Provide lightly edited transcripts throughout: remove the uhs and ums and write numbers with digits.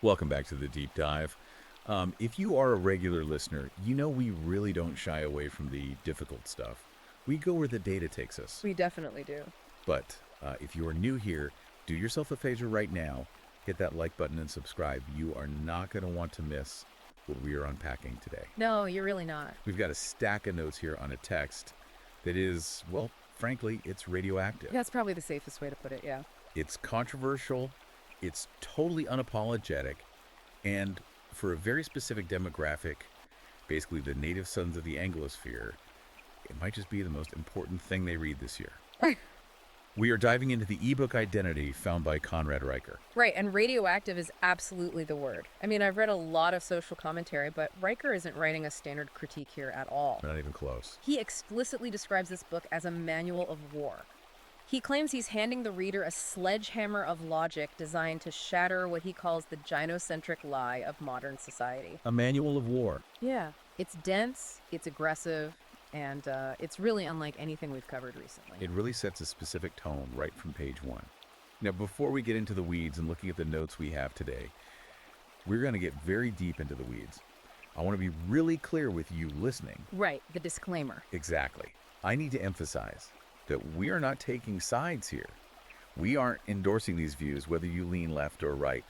Welcome back to the deep dive. If you are a regular listener, you know we really don't shy away from the difficult stuff. We go where the data takes us. We definitely do. But if you are new here, do yourself a favor right now. Hit that like button and subscribe. You are not going to want to miss what we are unpacking today. No, you're really not. We've got a stack of notes here on a text that is, well, frankly, it's radioactive. That's probably the safest way to put it, yeah. It's controversial, it's totally unapologetic, and for a very specific demographic, basically the native sons of the Anglosphere, it might just be the most important thing they read this year. We are diving into the ebook Identity found by Conrad Riker. Right, and radioactive is absolutely the word. I mean, I've read a lot of social commentary, but Riker isn't writing a standard critique here at all. Not even close. He explicitly describes this book as a manual of war. He claims he's handing the reader a sledgehammer of logic designed to shatter what he calls the gynocentric lie of modern society. A manual of war. Yeah. It's dense, it's aggressive, and it's really unlike anything we've covered recently. It really sets a specific tone right from page one. Now, before we get into the weeds and looking at the notes we have today, we're going to get very deep into the weeds. I want to be really clear with you listening. Right, the disclaimer. Exactly. I need to emphasize that we are not taking sides here. We aren't endorsing these views, whether you lean left or right.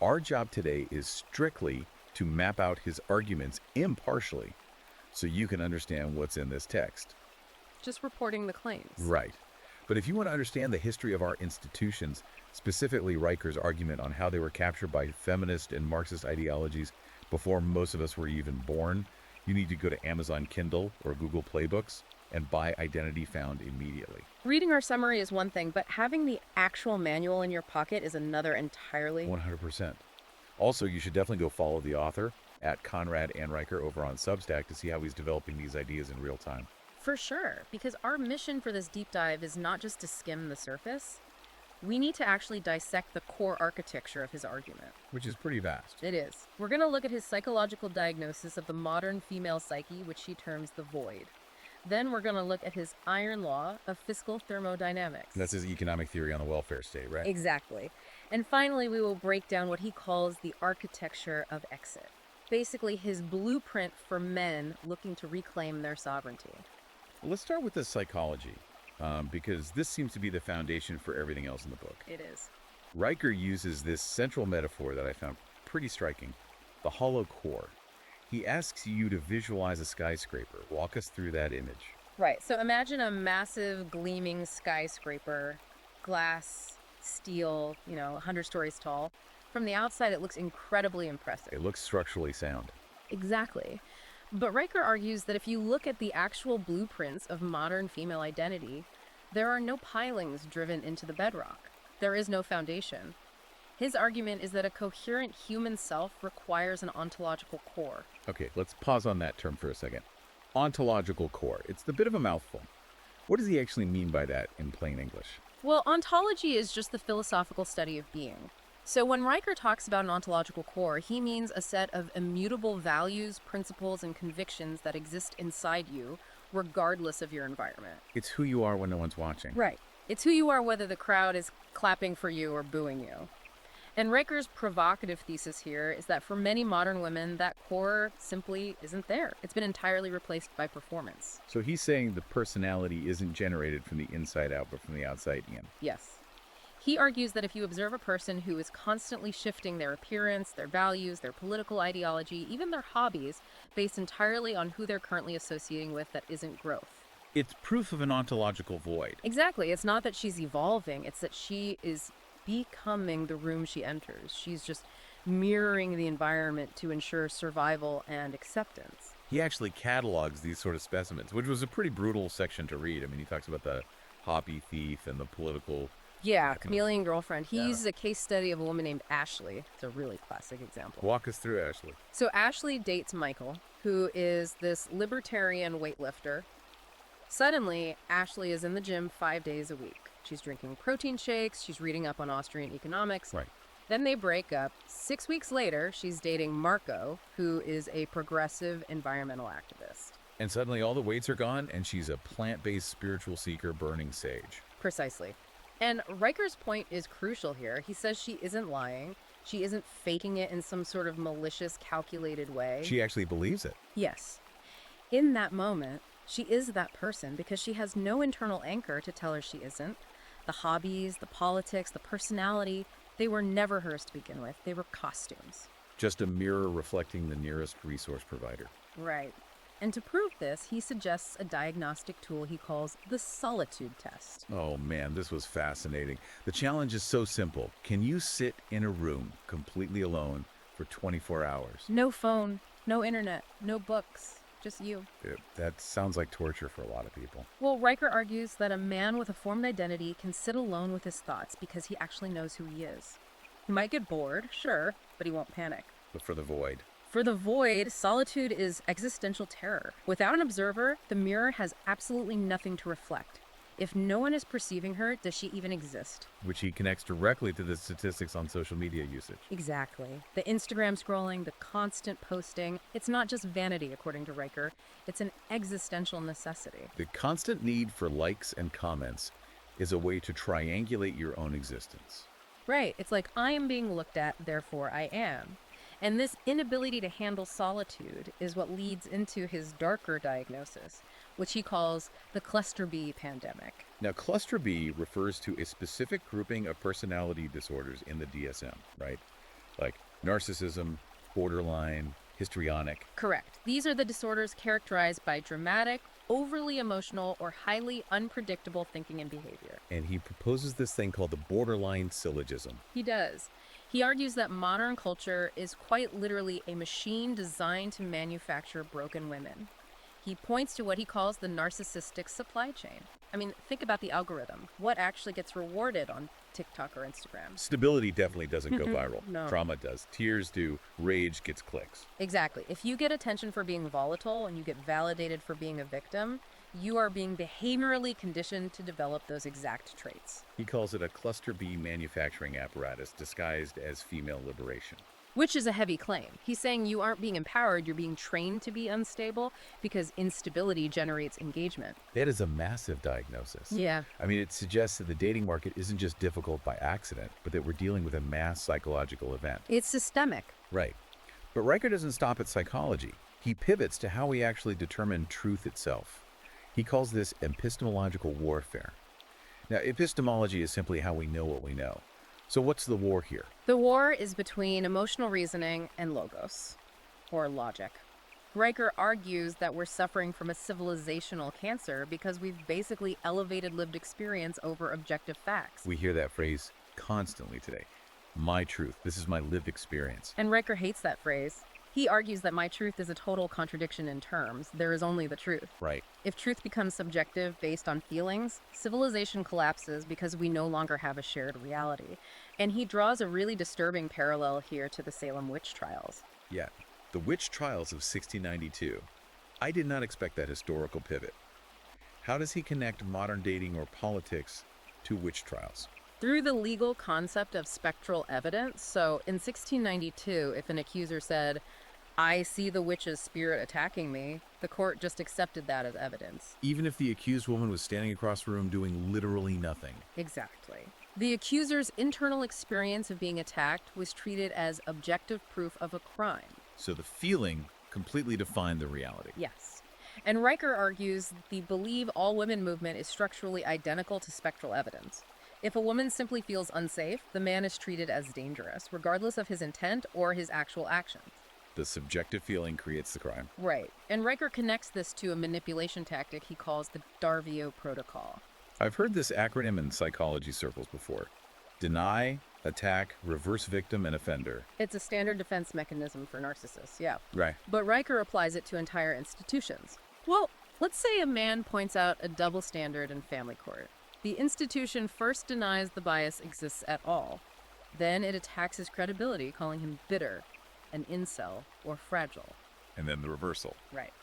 Our job today is strictly to map out his arguments impartially so you can understand what's in this text. Just reporting the claims. Right. But if you want to understand the history of our institutions, specifically Riker's argument on how they were captured by feminist and Marxist ideologies before most of us were even born, you need to go to Amazon Kindle or Google Playbooks and buy Identity Found immediately. Reading our summary is one thing, but having the actual manual in your pocket is another entirely. 100%. Also, you should definitely go follow the author at Conrad and Riker over on Substack to see how he's developing these ideas in real time. For sure, because our mission for this deep dive is not just to skim the surface. We need to actually dissect the core architecture of his argument. Which is pretty vast. It is. We're going to look at his psychological diagnosis of the modern female psyche, which he terms the void. Then we're going to look at his iron law of fiscal thermodynamics. That's his economic theory on the welfare state, right? Exactly. And finally, we will break down what he calls the architecture of exit. Basically, his blueprint for men looking to reclaim their sovereignty. Let's start with the psychology, because this seems to be the foundation for everything else in the book. It is. Riker uses this central metaphor that I found pretty striking, the hollow core. He asks you to visualize a skyscraper. Walk us through that image. Right. So imagine a massive, gleaming skyscraper, glass, steel, 100 stories tall. From the outside, it looks incredibly impressive. It looks structurally sound. Exactly. But Riker argues that if you look at the actual blueprints of modern female identity, there are no pilings driven into the bedrock. There is no foundation. His argument is that a coherent human self requires an ontological core. Okay, let's pause on that term for a second. Ontological core. It's a bit of a mouthful. What does he actually mean by that in plain English? Well, ontology is just the philosophical study of being. So when Riker talks about an ontological core, he means a set of immutable values, principles, and convictions that exist inside you, regardless of your environment. It's who you are when no one's watching. Right. It's who you are whether the crowd is clapping for you or booing you. And Riker's provocative thesis here is that for many modern women, that core simply isn't there. It's been entirely replaced by performance. So he's saying the personality isn't generated from the inside out, but from the outside in. Yes. He argues that if you observe a person who is constantly shifting their appearance, their values, their political ideology, even their hobbies, based entirely on who they're currently associating with, that isn't growth. It's proof of an ontological void. Exactly. It's not that she's evolving, it's that she is becoming the room she enters. She's just mirroring the environment to ensure survival and acceptance. He actually catalogs these sort of specimens, which was a pretty brutal section to read. I mean, he talks about the hobby thief and the political... Yeah, chameleon girlfriend. He uses a case study of a woman named Ashley. It's a really classic example. Walk us through Ashley. So Ashley dates Michael, who is this libertarian weightlifter. Suddenly, Ashley is in the gym 5 days a week. She's drinking protein shakes. She's reading up on Austrian economics. Right. Then they break up. 6 weeks later, she's dating Marco, who is a progressive environmental activist. And suddenly all the weights are gone, and she's a plant-based spiritual seeker burning sage. Precisely. And Riker's point is crucial here. He says she isn't lying. She isn't faking it in some sort of malicious, calculated way. She actually believes it. Yes. In that moment, she is that person because she has no internal anchor to tell her she isn't. The hobbies, the politics, the personality, they were never hers to begin with. They were costumes. Just a mirror reflecting the nearest resource provider. Right. And to prove this, he suggests a diagnostic tool he calls the solitude test. Oh man, this was fascinating. The challenge is so simple. Can you sit in a room completely alone for 24 hours? No phone, no internet, no books, just you. That sounds like torture for a lot of people. Well, Riker argues that a man with a formed identity can sit alone with his thoughts because he actually knows who he is. He might get bored, sure, but he won't panic. But for the void. For the void, solitude is existential terror. Without an observer, the mirror has absolutely nothing to reflect. If no one is perceiving her, does she even exist? Which he connects directly to the statistics on social media usage. Exactly. The Instagram scrolling, the constant posting, it's not just vanity, according to Riker. It's an existential necessity. The constant need for likes and comments is a way to triangulate your own existence. Right. It's like, I am being looked at, therefore I am. And this inability to handle solitude is what leads into his darker diagnosis, which he calls the cluster B pandemic. Now, cluster B refers to a specific grouping of personality disorders in the DSM, right? Like narcissism, borderline, histrionic. Correct. These are the disorders characterized by dramatic, overly emotional, or highly unpredictable thinking and behavior. And he proposes this thing called the borderline syllogism. He does. He argues that modern culture is quite literally a machine designed to manufacture broken women. He points to what he calls the narcissistic supply chain. I mean, think about the algorithm. What actually gets rewarded on TikTok or Instagram? Stability definitely doesn't go viral. No. Trauma does. Tears do. Rage gets clicks. Exactly. If you get attention for being volatile and you get validated for being a victim, you are being behaviorally conditioned to develop those exact traits. He calls it a cluster B manufacturing apparatus disguised as female liberation. Which is a heavy claim. He's saying you aren't being empowered, you're being trained to be unstable because instability generates engagement. That is a massive diagnosis. Yeah. I mean, it suggests that the dating market isn't just difficult by accident, but that we're dealing with a mass psychological event. It's systemic. Right. But Riker doesn't stop at psychology. He pivots to how we actually determine truth itself. He calls this epistemological warfare. Now, epistemology is simply how we know what we know. So what's the war here? The war is between emotional reasoning and logos, or logic. Riker argues that we're suffering from a civilizational cancer because we've basically elevated lived experience over objective facts. We hear that phrase constantly today. My truth. This is my lived experience. And Riker hates that phrase. He argues that my truth is a total contradiction in terms. There is only the truth. Right. If truth becomes subjective based on feelings, civilization collapses because we no longer have a shared reality. And he draws a really disturbing parallel here to the Salem witch trials. Yeah. The witch trials of 1692. I did not expect that historical pivot. How does he connect modern dating or politics to witch trials? Through the legal concept of spectral evidence. So in 1692, if an accuser said, I see the witch's spirit attacking me, the court just accepted that as evidence. Even if the accused woman was standing across the room doing literally nothing. Exactly. The accuser's internal experience of being attacked was treated as objective proof of a crime. So the feeling completely defined the reality. Yes. And Riker argues the Believe All Women movement is structurally identical to spectral evidence. If a woman simply feels unsafe, the man is treated as dangerous, regardless of his intent or his actual actions. The subjective feeling creates the crime. Right. And Riker connects this to a manipulation tactic he calls the Darvio Protocol. I've heard this acronym in psychology circles before. Deny, attack, reverse victim, and offender. It's a standard defense mechanism for narcissists, yeah. Right. But Riker applies it to entire institutions. Well, let's say a man points out a double standard in family court. The institution first denies the bias exists at all. Then it attacks his credibility, calling him bitter, an incel, or fragile. And then the reversal. Right.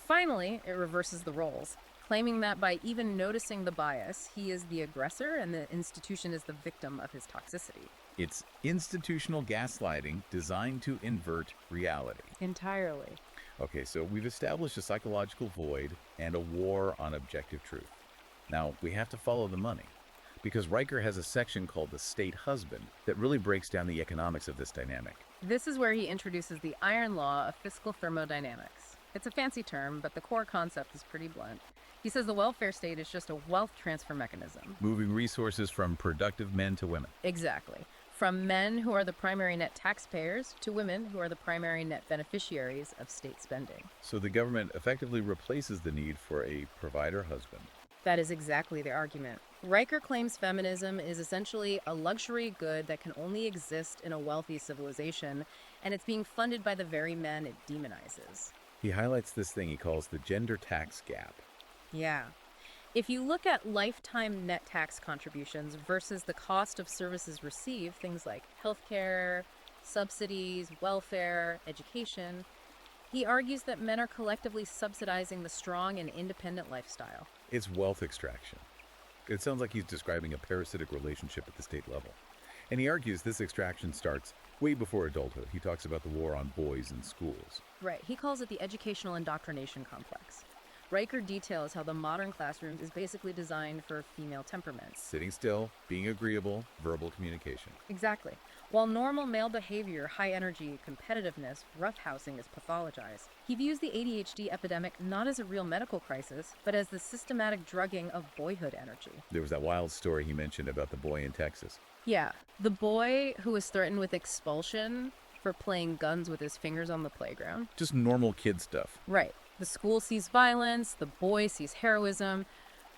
Finally, it reverses the roles, claiming that by even noticing the bias, he is the aggressor and the institution is the victim of his toxicity. It's institutional gaslighting designed to invert reality. Entirely. Okay, so we've established a psychological void and a war on objective truth. Now, we have to follow the money. because Riker has a section called the state husband that really breaks down the economics of this dynamic. This is where he introduces the iron law of fiscal thermodynamics. It's a fancy term, but the core concept is pretty blunt. He says the welfare state is just a wealth transfer mechanism. Moving resources from productive men to women. Exactly. From men who are the primary net taxpayers to women who are the primary net beneficiaries of state spending. So the government effectively replaces the need for a provider husband. That is exactly the argument. Riker claims feminism is essentially a luxury good that can only exist in a wealthy civilization, and it's being funded by the very men it demonizes. He highlights this thing he calls the gender tax gap. Yeah. If you look at lifetime net tax contributions versus the cost of services received, things like healthcare, subsidies, welfare, education, he argues that men are collectively subsidizing the strong and independent lifestyle. It's wealth extraction. It sounds like he's describing a parasitic relationship at the state level. And he argues this extraction starts way before adulthood. He talks about the war on boys in schools. Right. He calls it the educational indoctrination complex. Riker details how the modern classroom is basically designed for female temperaments. Sitting still, being agreeable, verbal communication. Exactly. While normal male behavior, high energy, competitiveness, roughhousing is pathologized, he views the ADHD epidemic not as a real medical crisis, but as the systematic drugging of boyhood energy. There was that wild story he mentioned about the boy in Texas. Yeah, the boy who was threatened with expulsion for playing guns with his fingers on the playground. Just normal kid stuff. Right. The school sees violence, the boy sees heroism.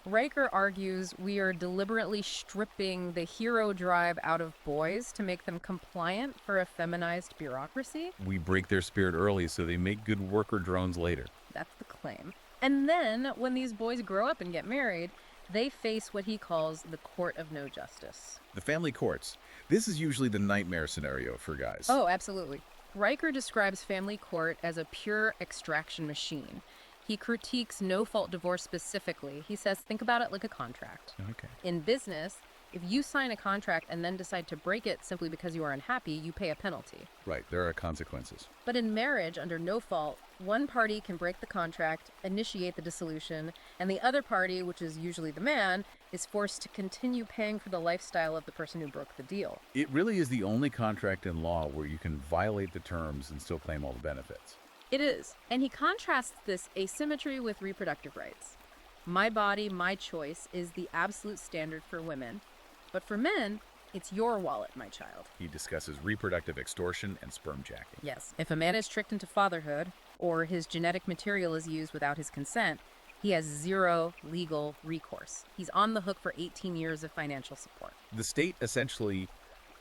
Riker argues we are deliberately stripping the hero drive out of boys to make them compliant for a feminized bureaucracy. We break their spirit early so they make good worker drones later. That's the claim. And then, when these boys grow up and get married, they face what he calls the court of no justice. The family courts. This is usually the nightmare scenario for guys. Oh, absolutely. Riker describes family court as a pure extraction machine. He critiques no-fault divorce specifically. He says, think about it like a contract. Okay. In business, if you sign a contract and then decide to break it simply because you are unhappy, you pay a penalty. Right, there are consequences. But in marriage, under no fault, one party can break the contract, initiate the dissolution, and the other party, which is usually the man, is forced to continue paying for the lifestyle of the person who broke the deal. It really is the only contract in law where you can violate the terms and still claim all the benefits. It is. And he contrasts this asymmetry with reproductive rights. My body, my choice is the absolute standard for women. But for men, it's your wallet, my child. He discusses reproductive extortion and sperm jacking. Yes. If a man is tricked into fatherhood, or his genetic material is used without his consent, he has zero legal recourse. He's on the hook for 18 years of financial support. The state essentially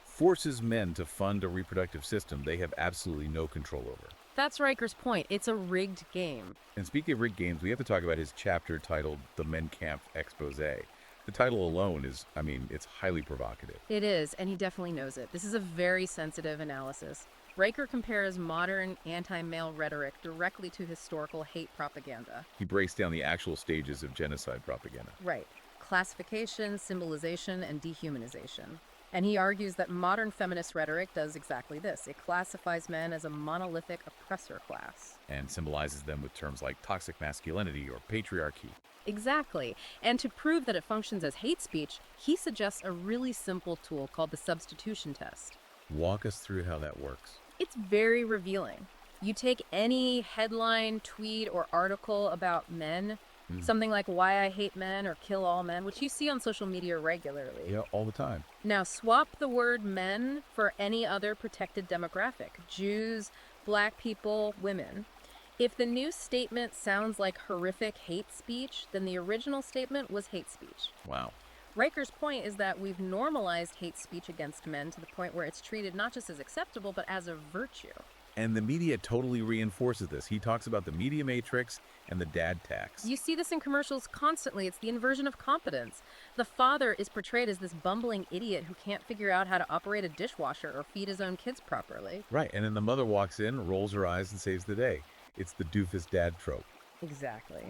forces men to fund a reproductive system they have absolutely no control over. That's Riker's point. It's a rigged game. And speaking of rigged games, we have to talk about his chapter titled The Menkampf Expose. The title alone is, it's highly provocative. It is, and he definitely knows it. This is a very sensitive analysis. Riker compares modern anti-male rhetoric directly to historical hate propaganda. He breaks down the actual stages of genocide propaganda. Right. Classification, symbolization, and dehumanization. And he argues that modern feminist rhetoric does exactly this. It classifies men as a monolithic oppressor class. And symbolizes them with terms like toxic masculinity or patriarchy. Exactly. And to prove that it functions as hate speech, he suggests a really simple tool called the substitution test. Walk us through how that works. It's very revealing. You take any headline, tweet, or article about men, something like why I hate men or kill all men, which you see on social media regularly. Yeah, all the time. Now swap the word men for any other protected demographic, Jews, black people, women. If the new statement sounds like horrific hate speech, then the original statement was hate speech. Wow. Riker's point is that we've normalized hate speech against men to the point where it's treated not just as acceptable, but as a virtue. And the media totally reinforces this. He talks about the media matrix and the dad tax. You see this in commercials constantly. It's the inversion of competence. The father is portrayed as this bumbling idiot who can't figure out how to operate a dishwasher or feed his own kids properly. Right, and then the mother walks in, rolls her eyes, and saves the day. It's the doofus dad trope. Exactly.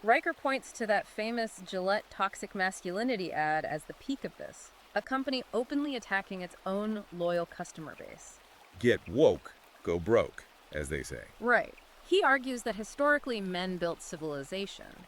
Riker points to that famous Gillette toxic masculinity ad as the peak of this. A company openly attacking its own loyal customer base. Get woke, go broke, as they say. Right. He argues that historically men built civilization.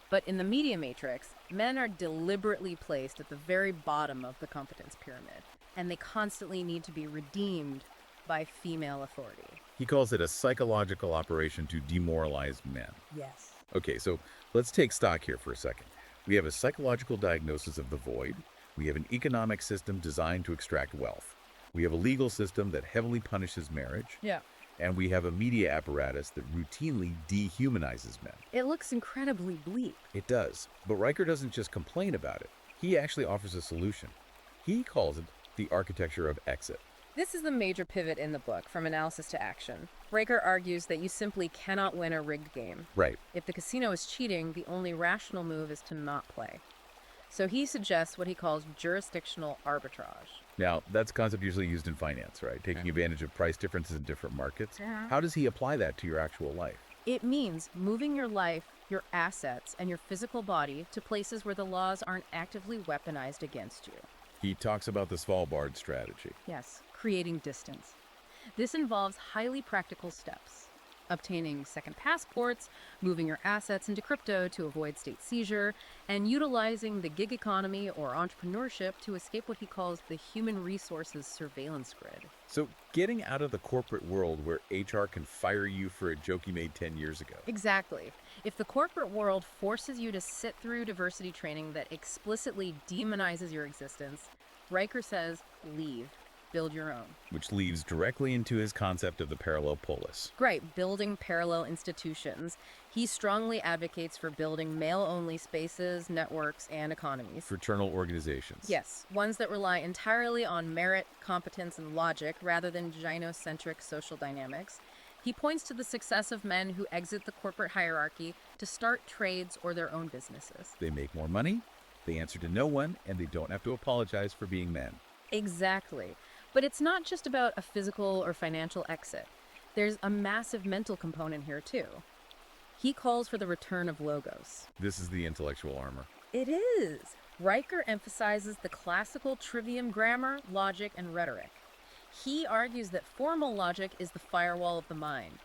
But in the media matrix, men are deliberately placed at the very bottom of the competence pyramid, and they constantly need to be redeemed by female authority. He calls it a psychological operation to demoralize men. Yes. Okay, so let's take stock here for a second. We have a psychological diagnosis of the void. We have an economic system designed to extract wealth. We have a legal system that heavily punishes marriage. Yeah. And we have a media apparatus that routinely dehumanizes men. It looks incredibly bleak. It does. But Riker doesn't just complain about it. He actually offers a solution. He calls it the architecture of exit. This is the major pivot in the book, from analysis to action. Riker argues that you simply cannot win a rigged game. Right. If the casino is cheating, the only rational move is to not play. So he suggests what he calls jurisdictional arbitrage. Now, that's a concept usually used in finance, right? Taking advantage of price differences in different markets. How does he apply that to your actual life? It means moving your life, your assets, and your physical body to places where the laws aren't actively weaponized against you. He talks about the Svalbard strategy. Yes, creating distance. This involves highly practical steps. Obtaining second passports, moving your assets into crypto to avoid state seizure, and utilizing the gig economy or entrepreneurship to escape what he calls the human resources surveillance grid. So getting out of the corporate world where HR can fire you for a joke you made 10 years ago. Exactly. If the corporate world forces you to sit through diversity training that explicitly demonizes your existence, Riker says, leave. Build your own. Which leads directly into his concept of the parallel polis. Great, building parallel institutions. He strongly advocates for building male-only spaces, networks, and economies. Fraternal organizations. Yes, ones that rely entirely on merit, competence, and logic rather than gynocentric social dynamics. He points to the success of men who exit the corporate hierarchy to start trades or their own businesses. They make more money, they answer to no one, and they don't have to apologize for being men. Exactly. But it's not just about a physical or financial exit. There's a massive mental component here, too. He calls for the return of logos. This is the intellectual armor. It is. Riker emphasizes the classical trivium grammar, logic, and rhetoric. He argues that formal logic is the firewall of the mind.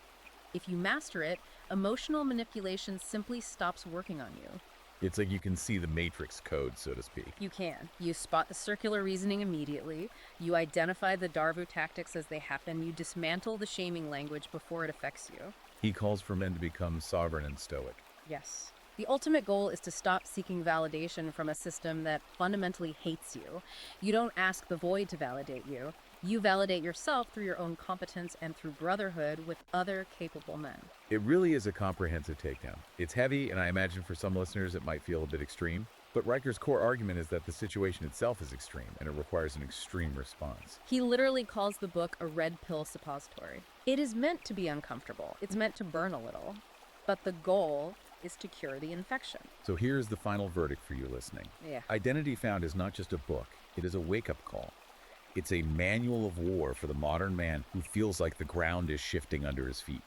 If you master it, emotional manipulation simply stops working on you. It's like you can see the matrix code, so to speak. You can. You spot the circular reasoning immediately. You identify the Darvu tactics as they happen. You dismantle the shaming language before it affects you. He calls for men to become sovereign and stoic. Yes. The ultimate goal is to stop seeking validation from a system that fundamentally hates you. You don't ask the void to validate you. You validate yourself through your own competence and through brotherhood with other capable men. It really is a comprehensive takedown. It's heavy, and I imagine for some listeners it might feel a bit extreme. But Riker's core argument is that the situation itself is extreme, and it requires an extreme response. He literally calls the book a red pill suppository. It is meant to be uncomfortable. It's meant to burn a little. But the goal is to cure the infection. So here's the final verdict for you listening. Yeah. Identity Found is not just a book. It is a wake-up call. It's a manual of war for the modern man who feels like the ground is shifting under his feet.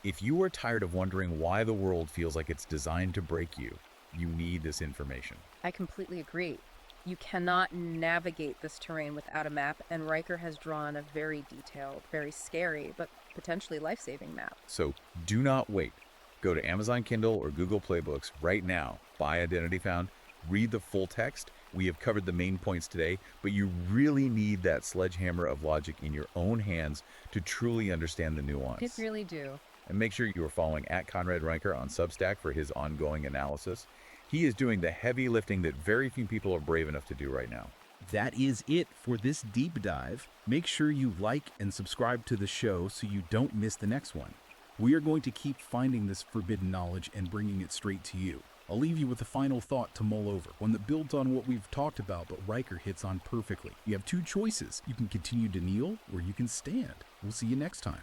If you are tired of wondering why the world feels like it's designed to break you, you need this information. I completely agree. You cannot navigate this terrain without a map, and Riker has drawn a very detailed, very scary, but potentially life-saving map. So do not wait. Go to Amazon Kindle or Google Play Books right now, buy Identity Found, read the full text. We have covered the main points today, but you really need that sledgehammer of logic in your own hands to truly understand the nuance. It really do. And make sure you are following @Conrad Riker on Substack for his ongoing analysis. He is doing the heavy lifting that very few people are brave enough to do right now. That is it for this deep dive. Make sure you like and subscribe to the show so you don't miss the next one. We are going to keep finding this forbidden knowledge and bringing it straight to you. I'll leave you with a final thought to mull over, one that builds on what we've talked about, but Riker hits on perfectly. You have two choices. You can continue to kneel, or you can stand. We'll see you next time.